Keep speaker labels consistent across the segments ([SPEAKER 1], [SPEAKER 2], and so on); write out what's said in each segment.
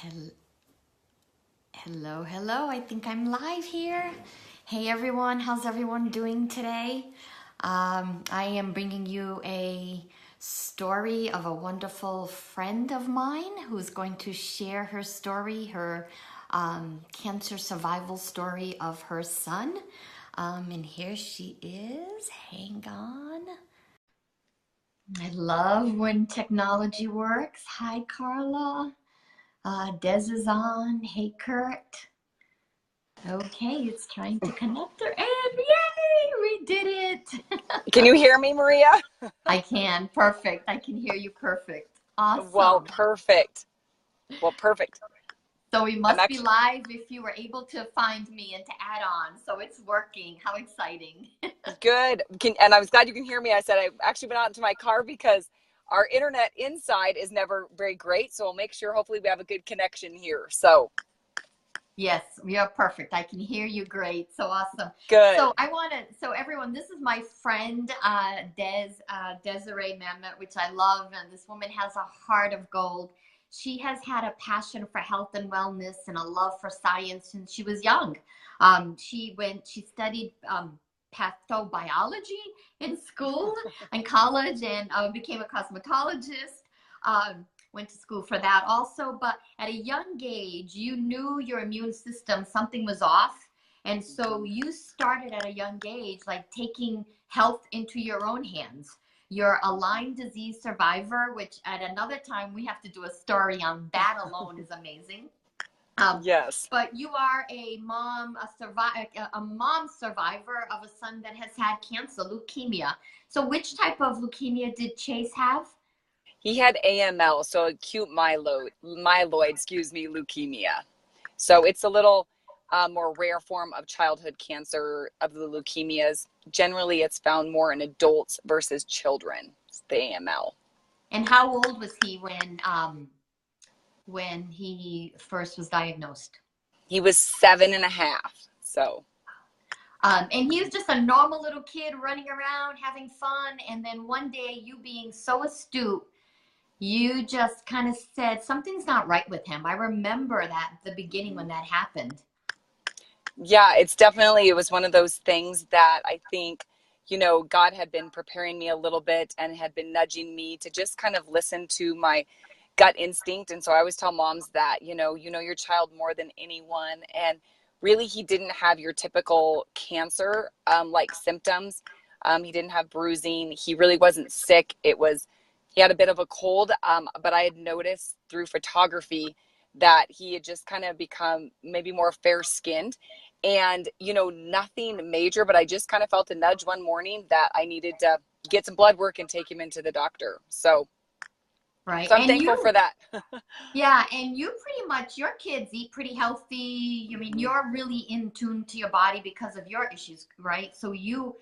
[SPEAKER 1] Hel- Hello, hello. I think I'm live here. Hey everyone, how's everyone doing today? I am bringing you a story of a wonderful friend of mine who's going to share her story, her cancer survival story of her son. And here she is. Hang on. I love when technology works. Hi, Carla. Des is on. Hey, Kurt. Okay, it's trying to connect her, and yay, we did it.
[SPEAKER 2] Can you hear me, Maria?
[SPEAKER 1] I can. Perfect. I can hear you perfect.
[SPEAKER 2] Well,
[SPEAKER 1] Awesome.
[SPEAKER 2] perfect. Well, perfect.
[SPEAKER 1] So we
[SPEAKER 2] I'm
[SPEAKER 1] must be
[SPEAKER 2] actually
[SPEAKER 1] live if you were able to find me and to add on. So it's working. How exciting.
[SPEAKER 2] good. And I was glad you can hear me. I said I actually went out into my car because our internet inside is never very great. So I'll make sure hopefully we have a good connection here. So
[SPEAKER 1] Yes, we are perfect. I can hear you great. So awesome.
[SPEAKER 2] good.
[SPEAKER 1] So everyone, this is my friend, Desiree Mamet, which I love. And this woman has a heart of gold. She has had a passion for health and wellness and a love for science since she was young. She studied pathobiology in school and college and became a cosmetologist. Went to school for that also, but at a young age, you knew your immune system, something was off. And so you started at a young age, like taking health into your own hands. You're a Lyme disease survivor, which at another time we have to do a story on that alone is amazing. Um,
[SPEAKER 2] Yes.
[SPEAKER 1] but you are a mom survivor of a son that has had cancer, leukemia. So which type of leukemia did Chase have?
[SPEAKER 2] He had AML, so acute myeloid, leukemia. So it's a little more rare form of childhood cancer of the leukemias. Generally, it's found more in adults versus children, the AML.
[SPEAKER 1] And how old was he when he first was diagnosed?
[SPEAKER 2] He was 7.5. So
[SPEAKER 1] And he was just a normal little kid running around having fun. And then one day, you being so astute, you just kind of said something's not right with him. I remember that at the beginning when that happened.
[SPEAKER 2] yeah, it was one of those things that I think, God had been preparing me a little bit and had been nudging me to just kind of listen to my gut instinct. And so I always tell moms that, you know your child more than anyone. And really, he didn't have your typical cancer like symptoms. He didn't have bruising. He really wasn't sick. He had a bit of a cold, but I had noticed through photography that he had just kind of become maybe more fair skinned and, nothing major, but I just kind of felt a nudge one morning that I needed to get some blood work and take him into the doctor. So,
[SPEAKER 1] Right.
[SPEAKER 2] so I'm
[SPEAKER 1] And
[SPEAKER 2] thankful for that.
[SPEAKER 1] yeah, and you pretty much, your kids eat pretty healthy. I mean, you're really in tune to your body because of your issues, right? So you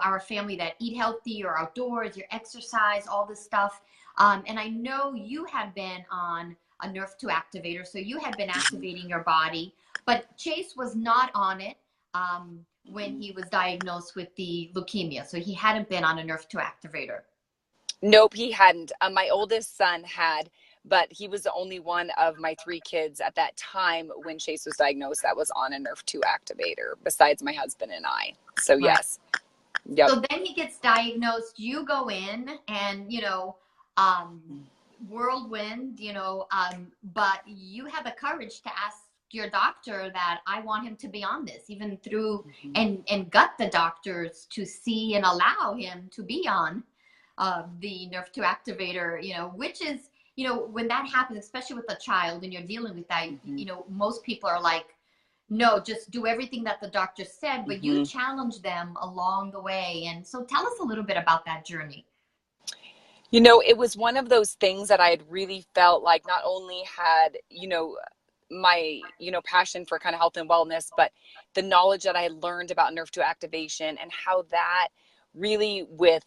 [SPEAKER 1] are a family that eat healthy, you're outdoors, you exercise, all this stuff. And I know you had been on a Nerf2 activator, so you had been activating your body, but Chase was not on it when he was diagnosed with the leukemia. So he hadn't been on a Nerf2 activator.
[SPEAKER 2] Nope, he hadn't. My oldest son had, but he was the only one of my three kids at that time when Chase was diagnosed that was on a Nerf2 activator, besides my husband and I. So,
[SPEAKER 1] Right.
[SPEAKER 2] yes. Yep.
[SPEAKER 1] So then he gets diagnosed. You go in and, um, whirlwind, but you have the courage to ask your doctor that I want him to be on this, even through and gut the doctors to see and allow him to be on the Nerf2 activator, which is, when that happens, especially with a child and you're dealing with that, most people are like, no, just do everything that the doctor said, but you
[SPEAKER 2] Mm-hmm.
[SPEAKER 1] challenge them along the way. And so tell us a little bit about that journey.
[SPEAKER 2] It was one of those things that I had really felt like not only had, my, passion for kind of health and wellness, but the knowledge that I had learned about Nerve2 activation and how that really with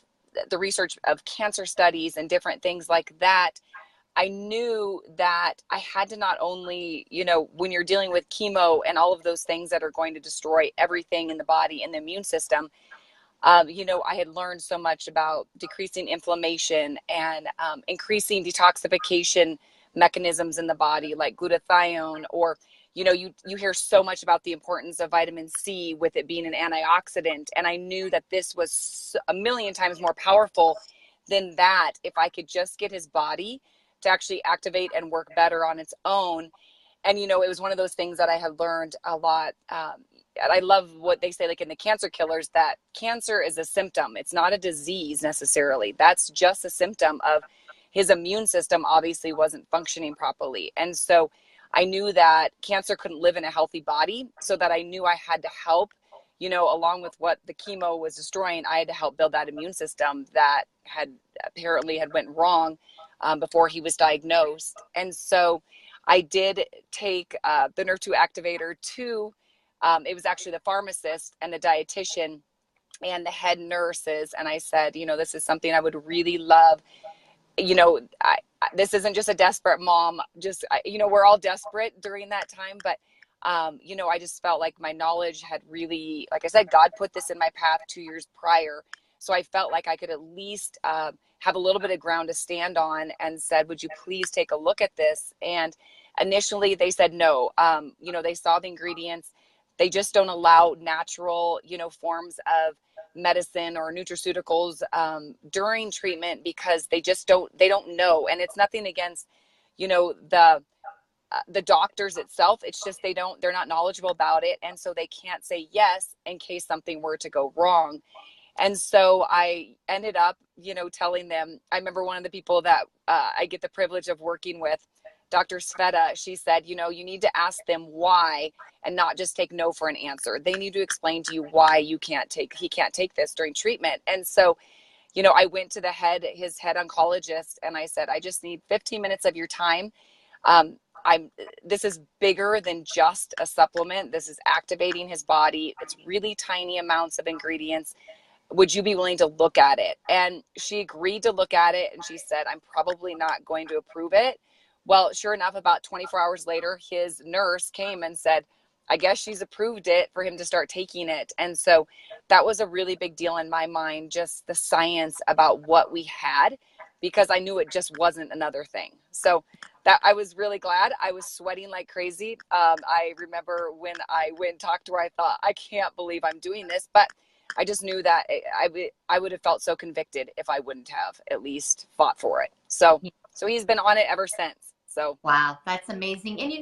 [SPEAKER 2] the research of cancer studies and different things like that, I knew that I had to not only, when you're dealing with chemo and all of those things that are going to destroy everything in the body and the immune system, I had learned so much about decreasing inflammation and increasing detoxification mechanisms in the body like glutathione, or you hear so much about the importance of vitamin C with it being an antioxidant, and I knew that this was a million times more powerful than that if I could just get his body to actually activate and work better on its own. And it was one of those things that I had learned a lot. And I love what they say, like in the Cancer Killers, that cancer is a symptom. It's not a disease necessarily. That's just a symptom of his immune system obviously wasn't functioning properly. And so I knew that cancer couldn't live in a healthy body, so that I knew I had to help, along with what the chemo was destroying. I had to help build that immune system that had went wrong before he was diagnosed. And so I did take the Nerve 2 activator to, it was actually the pharmacist and the dietitian and the head nurses. And I said, this is something I would really love. This isn't just a desperate mom, we're all desperate during that time. But, I just felt like my knowledge had really, like I said, God put this in my path 2 years prior. So I felt like I could at least have a little bit of ground to stand on, and said, would you please take a look at this? And initially they said no. They saw the ingredients. They just don't allow natural, forms of medicine or nutraceuticals during treatment, because they don't know. And it's nothing against, the doctors itself. It's just they're not knowledgeable about it. And so they can't say yes in case something were to go wrong. And so I ended up, telling them. I remember one of the people that I get the privilege of working with, Dr. Sveta, she said, you need to ask them why, and not just take no for an answer. They need to explain to you why he can't take this during treatment. And so, I went to his head oncologist, and I said, I just need 15 minutes of your time. This is bigger than just a supplement. This is activating his body. It's really tiny amounts of ingredients. Would you be willing to look at it? And she agreed to look at it. And she said, I'm probably not going to approve it. Well, sure enough, about 24 hours later, his nurse came and said, I guess she's approved it for him to start taking it. And so that was a really big deal in my mind, just the science about what we had, because I knew it just wasn't another thing. So that I was really glad. I was sweating like crazy. I remember when I went and talked to her, I thought, I can't believe I'm doing this. But I just knew that I would have felt so convicted if I wouldn't have at least fought for it. So he's been on it ever since. So
[SPEAKER 1] wow, that's amazing. And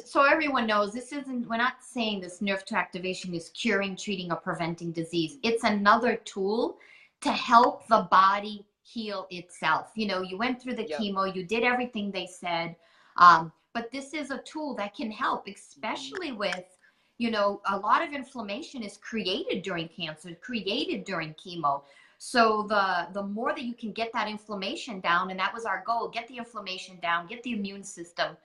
[SPEAKER 1] so everyone knows, we're not saying this Nerve 2 activation is curing, treating, or preventing disease. It's another tool to help the body heal itself. You went through the chemo, you did everything they said, but this is a tool that can help, especially with, a lot of inflammation is created during cancer, created during chemo. So the more that you can get that inflammation down, and that was our goal, get the inflammation down, get the immune system.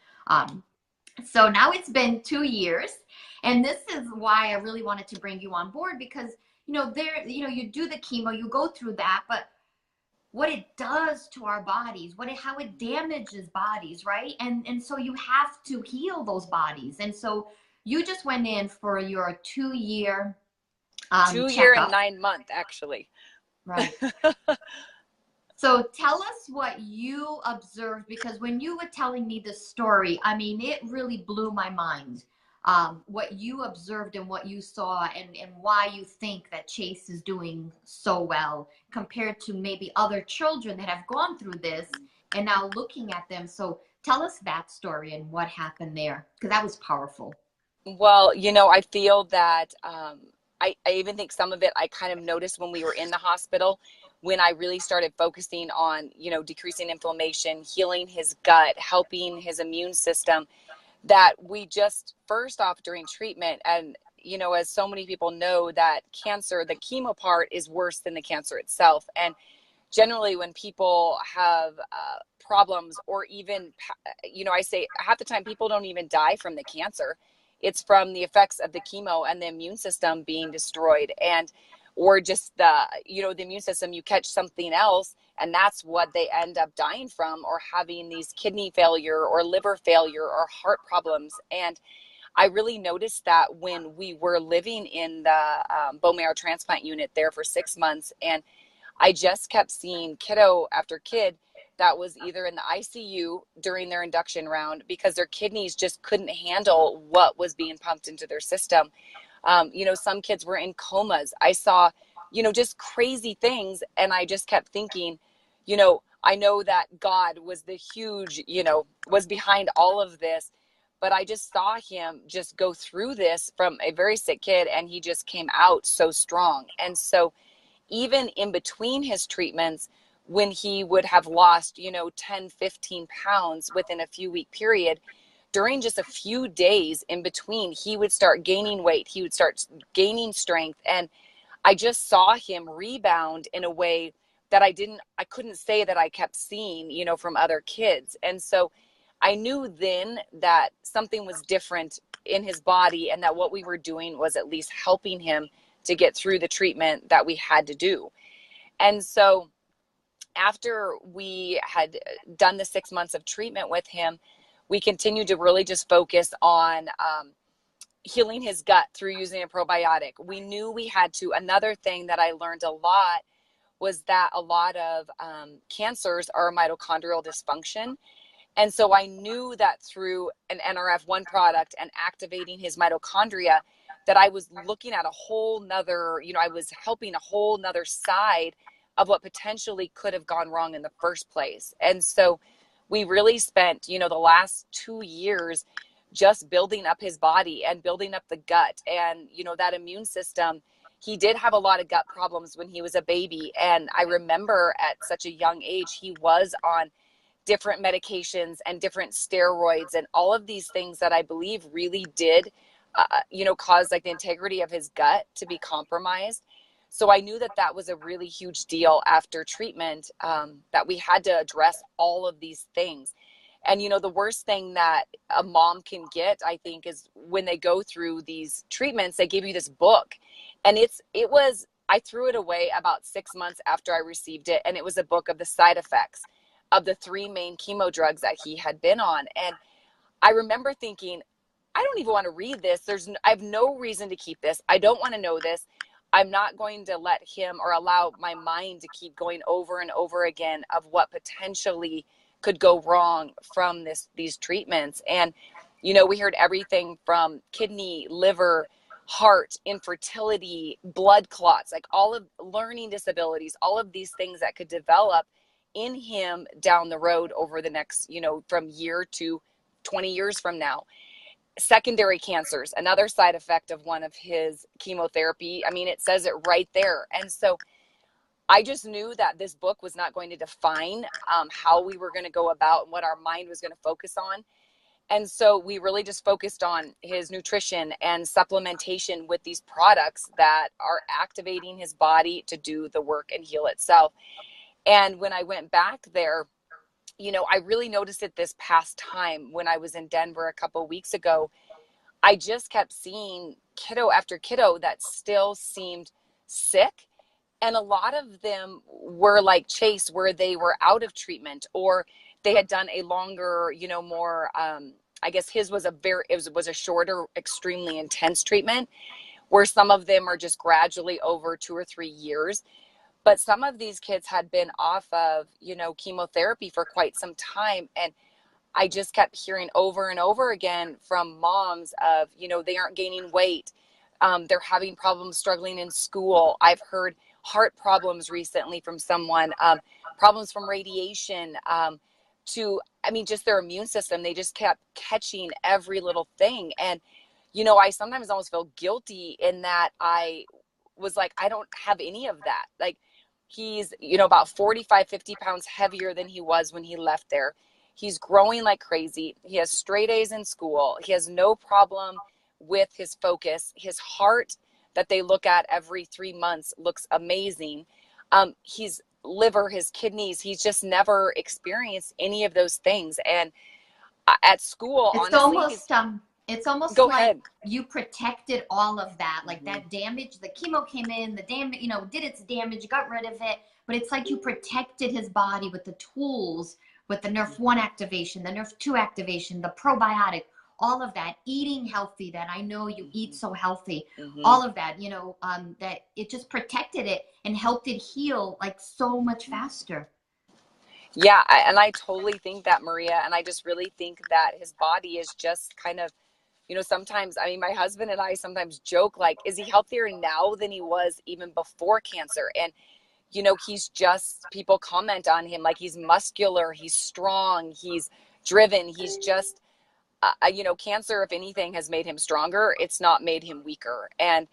[SPEAKER 1] So now it's been 2 years, and this is why I really wanted to bring you on board, because, you do the chemo, you go through that, but what it does to our bodies, how it damages bodies, right? And so you have to heal those bodies. And so you just went in for your 2-year
[SPEAKER 2] 2 year and 9 month, actually.
[SPEAKER 1] Right. So tell us what you observed, because when you were telling me the story, I mean, it really blew my mind. What you observed and what you saw, and why you think that Chase is doing so well compared to maybe other children that have gone through this and now looking at them. So tell us that story and what happened there, because that was powerful.
[SPEAKER 2] Well, I feel that I even think some of it I kind of noticed when we were in the hospital, when I really started focusing on, decreasing inflammation, healing his gut, helping his immune system, that we just, first off, during treatment, and, as so many people know, that cancer, the chemo part is worse than the cancer itself. And generally when people have problems, or even, I say half the time people don't even die from the cancer. It's from the effects of the chemo and the immune system being destroyed, or just the immune system, you catch something else, and that's what they end up dying from, or having these kidney failure or liver failure or heart problems. And I really noticed that when we were living in the bone marrow transplant unit there for 6 months, and I just kept seeing kiddo after kid that was either in the ICU during their induction round because their kidneys just couldn't handle what was being pumped into their system. Some kids were in comas. I saw, just crazy things. And I just kept thinking, I know that God was the huge, was behind all of this, but I just saw him just go through this from a very sick kid, and he just came out so strong. And so even in between his treatments, when he would have lost, 10, 15 pounds within a few week period, during just a few days in between, he would start gaining weight. He would start gaining strength. And I just saw him rebound in a way that I couldn't say that I kept seeing, from other kids. And so I knew then that something was different in his body, and that what we were doing was at least helping him to get through the treatment that we had to do. And so after we had done the 6 months of treatment with him, we continued to really just focus on healing his gut through using a probiotic. We knew we had to. Another thing that I learned a lot was that a lot of cancers are mitochondrial dysfunction. And so I knew that through an NRF1 product and activating his mitochondria, that I was looking at a whole nother, I was helping a whole nother side of what potentially could have gone wrong in the first place. And so we really spent, the last 2 years just building up his body and building up the gut and, that immune system. He did have a lot of gut problems when he was a baby. And I remember at such a young age, he was on different medications and different steroids and all of these things that I believe really did, cause like the integrity of his gut to be compromised. So I knew that that was a really huge deal after treatment, that we had to address all of these things. And, the worst thing that a mom can get, I think, is when they go through these treatments, they give you this book. And I threw it away about 6 months after I received it. And it was a book of the side effects of the 3 main chemo drugs that he had been on. And I remember thinking, I don't even want to read this. I have no reason to keep this. I don't want to know this. I'm not going to let him or allow my mind to keep going over and over again of what potentially could go wrong from these treatments. And, we heard everything from kidney, liver, heart, infertility, blood clots, like all of learning disabilities, all of these things that could develop in him down the road over the next, from year to 20 years from now. Secondary cancers, another side effect of one of his chemotherapy. I mean, it says it right there. And so I just knew that this book was not going to define how we were going to go about and what our mind was going to focus on. And so we really just focused on his nutrition and supplementation with these products that are activating his body to do the work and heal itself. And when I went back there, I really noticed it this past time when I was in Denver a couple of weeks ago. I just kept seeing kiddo after kiddo that still seemed sick. And a lot of them were like Chase, where they were out of treatment or they had done a longer, more, I guess his was it was a shorter, extremely intense treatment, where some of them are just gradually over 2 or 3 years. But some of these kids had been off of, chemotherapy for quite some time. And I just kept hearing over and over again from moms of, they aren't gaining weight. They're having problems struggling in school. I've heard heart problems recently from someone, problems from radiation, just their immune system. They just kept catching every little thing. And, I sometimes almost feel guilty in that I was like, I don't have any of that. Like, he's, about 45, 50 pounds heavier than he was when he left there. He's growing like crazy. He has straight A's in school. He has no problem with his focus. His heart that they look at every 3 months looks amazing. His liver, his kidneys, he's just never experienced any of those things. And at school,
[SPEAKER 1] it's
[SPEAKER 2] honestly,
[SPEAKER 1] it's almost
[SPEAKER 2] go
[SPEAKER 1] like
[SPEAKER 2] ahead.
[SPEAKER 1] You protected all of that, like
[SPEAKER 2] Mm-hmm.
[SPEAKER 1] that damage. The chemo came in, the damage, did its damage, got rid of it. But it's like you protected his body with the tools, with the NRF1 activation, the NRF2 activation, the probiotic, all of that, eating healthy, that I know you eat so healthy, all of that, that it just protected it and helped it heal like so much faster.
[SPEAKER 2] Yeah, and I totally think that, Maria, and I just really think that his body is just kind of, sometimes, I mean, my husband and I sometimes joke, like, is he healthier now than he was even before cancer? And, he's just, people comment on him like he's muscular, he's strong, he's driven, he's just, cancer, if anything, has made him stronger. It's not made him weaker. And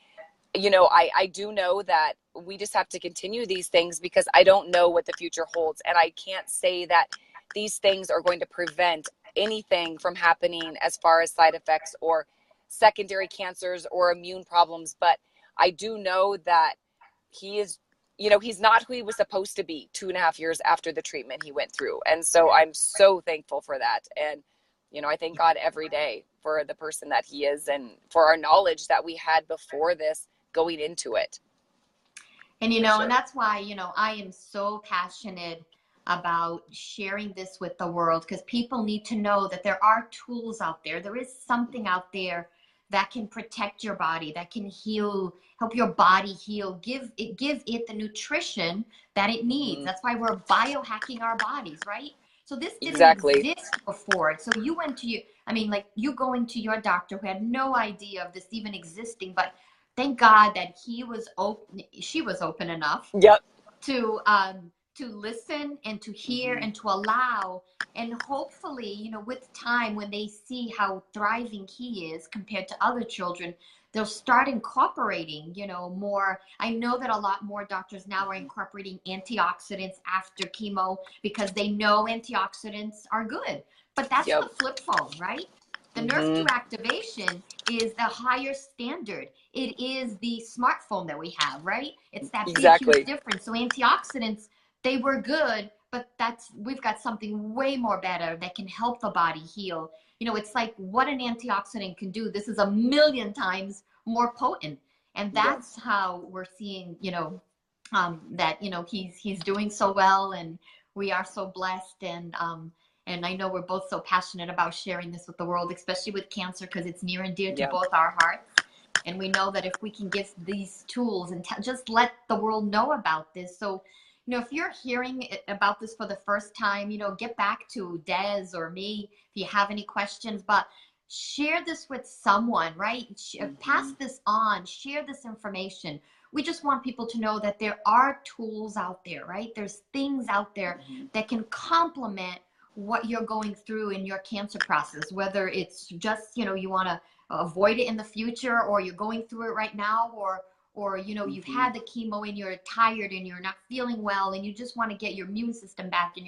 [SPEAKER 2] I do know that we just have to continue these things because I don't know what the future holds. And I can't say that these things are going to prevent anything from happening as far as side effects or secondary cancers or immune problems. But I do know that he is, he's not who he was supposed to be 2.5 years after the treatment he went through. And so I'm so thankful for that. And, I thank God every day for the person that he is and for our knowledge that we had before this going into it.
[SPEAKER 1] And,
[SPEAKER 2] Sure.
[SPEAKER 1] and that's why, I am so passionate about sharing this with the world, because people need to know that there are tools out there. There is something out there that can protect your body, that can heal, help your body heal, give it the nutrition that it needs.
[SPEAKER 2] Mm-hmm.
[SPEAKER 1] That's why we're biohacking our bodies, right? So this didn't
[SPEAKER 2] Exactly.
[SPEAKER 1] exist before. So you went to like you going to your doctor who had no idea of this even existing, but thank God that she was open enough
[SPEAKER 2] Yep.
[SPEAKER 1] to listen and to hear and to allow. And hopefully, with time, when they see how thriving he is compared to other children, they'll start incorporating, more. I know that a lot more doctors now are incorporating antioxidants after chemo because they know antioxidants are good. But that's
[SPEAKER 2] Yep.
[SPEAKER 1] the flip phone, right? The
[SPEAKER 2] Mm-hmm.
[SPEAKER 1] NRF2 activation is the higher standard. It is the smartphone that we have, right? It's that big, huge
[SPEAKER 2] Exactly.
[SPEAKER 1] difference. So antioxidants, they were good, but we've got something way more better that can help the body heal. It's like what an antioxidant can do. This is a million times more potent. And that's
[SPEAKER 2] Yes.
[SPEAKER 1] how we're seeing, that, he's doing so well, and we are so blessed. And I know we're both so passionate about sharing this with the world, especially with cancer, because it's near and dear to
[SPEAKER 2] Yep.
[SPEAKER 1] both our hearts. And we know that if we can give these tools and just let the world know about this. So, if you're hearing about this for the first time, get back to Des or me if you have any questions, but share this with someone, right? Pass this on, share this information. We just want people to know that there are tools out there, right? There's things out there that can complement what you're going through in your cancer process, whether it's just, you want to avoid it in the future, or you're going through it right now, or you've had the chemo and you're tired and you're not feeling well and you just want to get your immune system back and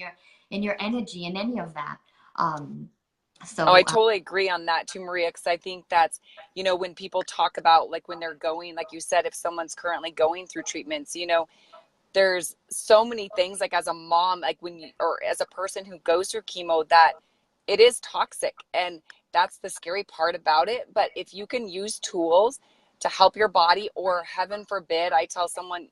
[SPEAKER 1] your energy and any of that. um
[SPEAKER 2] Oh, I
[SPEAKER 1] so
[SPEAKER 2] totally agree on that too, Maria, because I think that's, when people talk about, like, when they're going, like you said, if someone's currently going through treatments, there's so many things, like as a mom, like or as a person who goes through chemo, that it is toxic. And that's the scary part about it. But if you can use tools to help your body, or heaven forbid, I tell someone,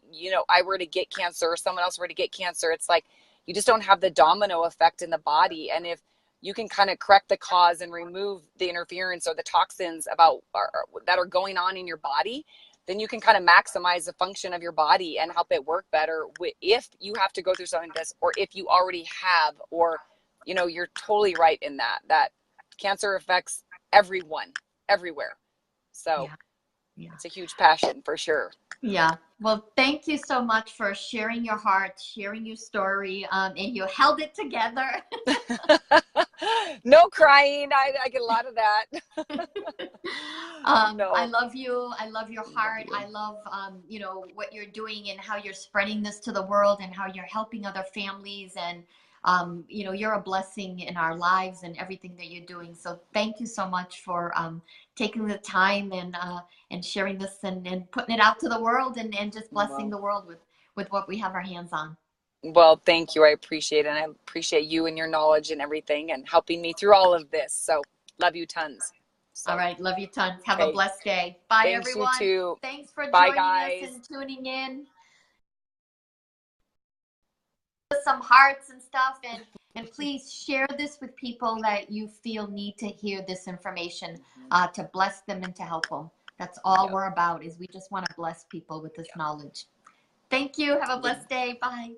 [SPEAKER 2] I were to get cancer or someone else were to get cancer, it's like you just don't have the domino effect in the body. And if you can kind of correct the cause and remove the interference or the toxins that are going on in your body, then you can kind of maximize the function of your body and help it work better if you have to go through something like this, or if you already have, or, you're totally right in that cancer affects everyone, everywhere. So
[SPEAKER 1] yeah, yeah.
[SPEAKER 2] it's a huge passion for sure.
[SPEAKER 1] Yeah. Well, thank you so much for sharing your heart, sharing your story, and you held it together.
[SPEAKER 2] No crying. I get a lot of that.
[SPEAKER 1] I
[SPEAKER 2] No.
[SPEAKER 1] love you. I love your
[SPEAKER 2] Love
[SPEAKER 1] heart.
[SPEAKER 2] you.
[SPEAKER 1] I love, what you're doing and how you're spreading this to the world and how you're helping other families. And, you're a blessing in our lives and everything that you're doing. So thank you so much for taking the time and sharing this and putting it out to the world and just blessing
[SPEAKER 2] Well,
[SPEAKER 1] the world with what we have our hands on.
[SPEAKER 2] well, thank you. I appreciate it. And I appreciate you and your knowledge and everything and helping me through all of this. So love you tons.
[SPEAKER 1] All
[SPEAKER 2] So,
[SPEAKER 1] right. Love you tons. Have a
[SPEAKER 2] okay.
[SPEAKER 1] blessed day. Bye,
[SPEAKER 2] Thanks, you
[SPEAKER 1] everyone.
[SPEAKER 2] too.
[SPEAKER 1] Thanks for
[SPEAKER 2] Bye,
[SPEAKER 1] joining us
[SPEAKER 2] guys.
[SPEAKER 1] and tuning in. Some hearts and stuff, and please share this with people that you feel need to hear this information, to bless them and to help them. That's all
[SPEAKER 2] Yep.
[SPEAKER 1] we're about, is we just want to bless people with this knowledge. Thank you. Have a
[SPEAKER 2] Yep.
[SPEAKER 1] blessed day. Bye.